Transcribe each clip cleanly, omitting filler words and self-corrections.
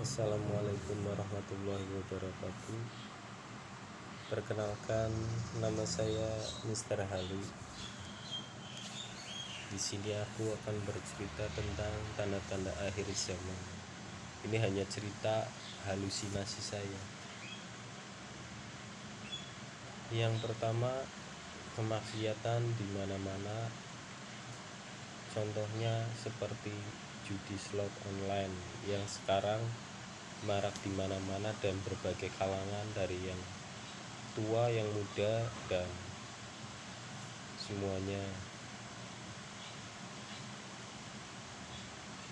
Assalamualaikum warahmatullahi wabarakatuh. Perkenalkan, nama saya Mr. Halu. Di sini aku akan bercerita tentang tanda-tanda akhir zaman. Ini hanya cerita halusinasi saya. Yang pertama, kemaksiatan di mana-mana. Contohnya seperti judi slot online yang sekarang marak di mana-mana dan berbagai kalangan, dari yang tua, yang muda, dan semuanya.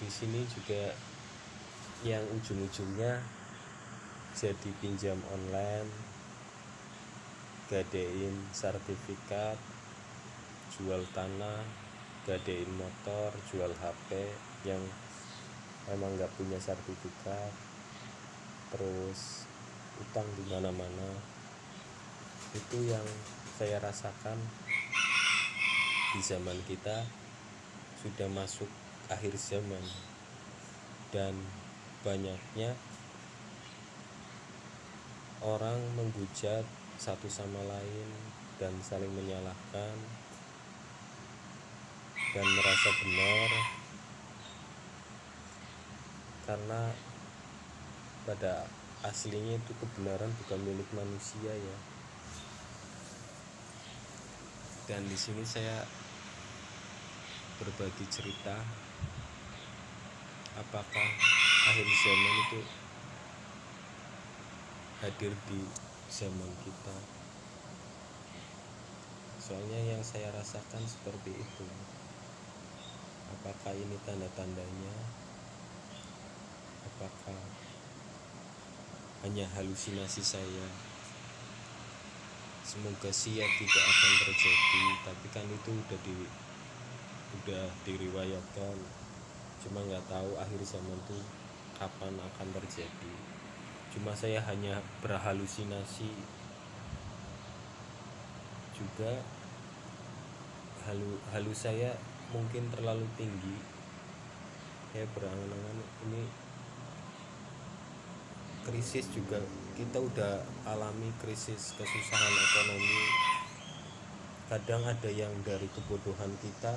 Di sini juga yang ujung-ujungnya jadi pinjam online, gadein sertifikat, jual tanah, gadein motor, jual HP yang memang nggak punya sertifikat, terus utang di mana-mana. Itu yang saya rasakan di zaman kita sudah masuk akhir zaman, dan banyaknya orang menghujat satu sama lain dan saling menyalahkan dan merasa benar, karena pada aslinya itu kebenaran bukan milik manusia ya. Dan di sini saya berbagi cerita apakah akhir zaman itu hadir di zaman kita. Soalnya yang saya rasakan seperti itu. Apakah ini tanda-tandanya? Apakah hanya halusinasi saya? Semoga sih ya tidak akan terjadi, tapi kan itu udah diriwayatkan. Cuma nggak tahu akhir zaman itu kapan akan terjadi. Cuma saya hanya berhalusinasi juga. Halu saya mungkin terlalu tinggi. Saya berangan-angan ini krisis juga, kita udah alami krisis, kesusahan ekonomi. Kadang ada yang dari kebodohan kita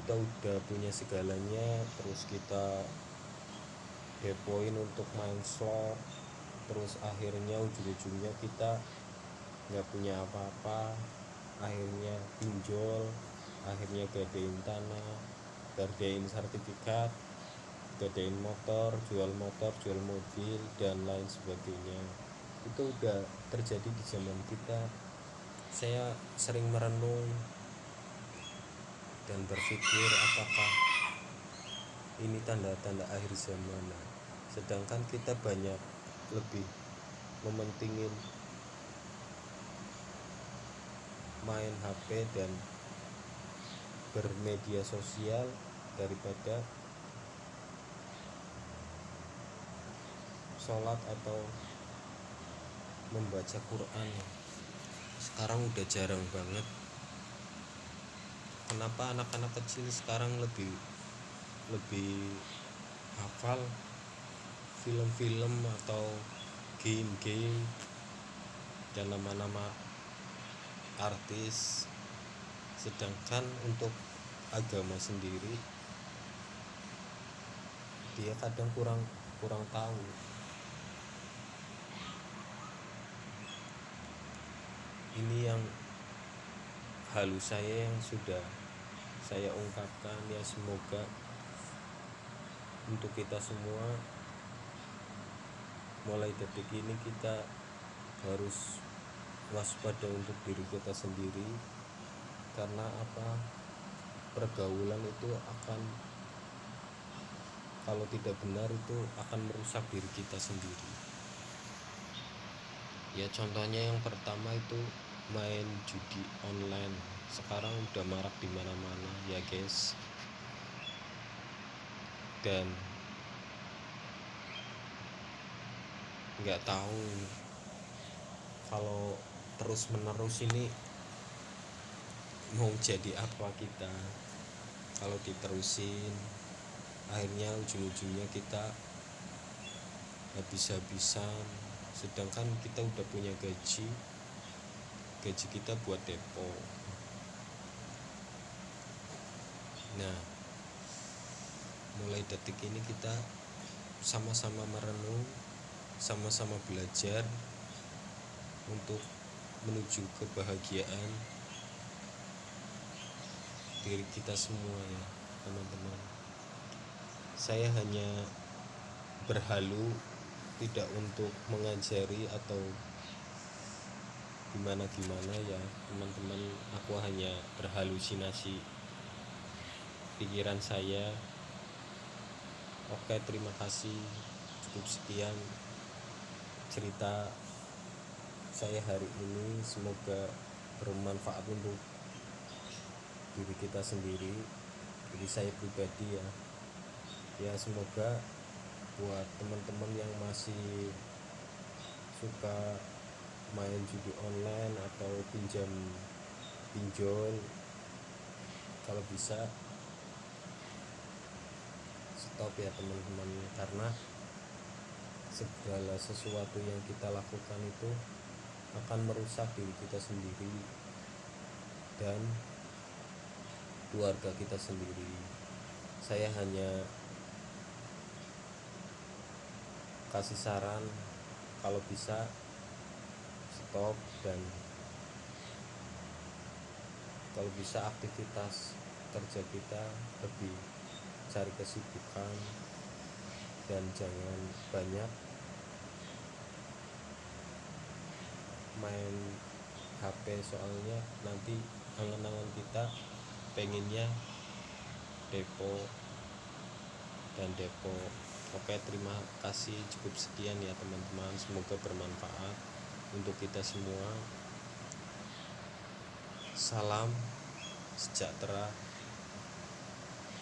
udah punya segalanya, terus kita depoin untuk main slot, terus akhirnya ujung-ujungnya kita nggak punya apa-apa, akhirnya pinjol, akhirnya gadein tanah, gadein sertifikat, gadein motor, jual mobil, dan lain sebagainya. Itu udah terjadi di zaman kita. Saya sering merenung dan berpikir apakah ini tanda-tanda akhir zaman. Sedangkan kita banyak lebih mementingin main HP dan bermedia sosial daripada sholat atau membaca Quran. Sekarang udah jarang banget. Kenapa anak-anak kecil sekarang lebih hafal film-film atau game-game dan nama-nama artis, sedangkan untuk agama sendiri dia kadang kurang tahu. Ini yang halus saya yang sudah saya ungkapkan ya. Semoga untuk kita semua mulai detik ini kita harus waspada untuk diri kita sendiri, karena pergaulan itu akan, kalau tidak benar, itu akan merusak diri kita sendiri. Ya contohnya yang pertama itu main judi online. Sekarang udah marak di mana-mana ya guys. Dan nggak tahu kalau terus menerus ini mau jadi apa kita kalau diterusin. Akhirnya ujung-ujungnya kita habis-habisan, sedangkan kita udah punya gaji kita buat depo. Nah, mulai detik ini kita sama-sama merenung, sama-sama belajar untuk menuju kebahagiaan diri kita semua ya teman-teman. Saya hanya berhalu tidak untuk mengajari atau gimana ya teman-teman, aku hanya berhalusinasi pikiran saya. Oke, terima kasih, cukup sekian cerita saya hari ini, semoga bermanfaat untuk diri kita sendiri, diri saya pribadi ya semoga buat teman-teman yang masih suka main judi online atau pinjol, kalau bisa stop ya teman-teman, karena segala sesuatu yang kita lakukan itu akan merusak diri kita sendiri dan keluarga kita sendiri. Saya hanya kasih saran, kalau bisa stop, dan kalau bisa aktivitas kerja kita lebih cari kesibukan dan jangan banyak main HP, soalnya nanti angan-angan kita pengennya depo. Oke, terima kasih, cukup sekian ya teman-teman, semoga bermanfaat untuk kita semua. Salam sejahtera,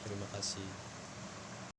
terima kasih.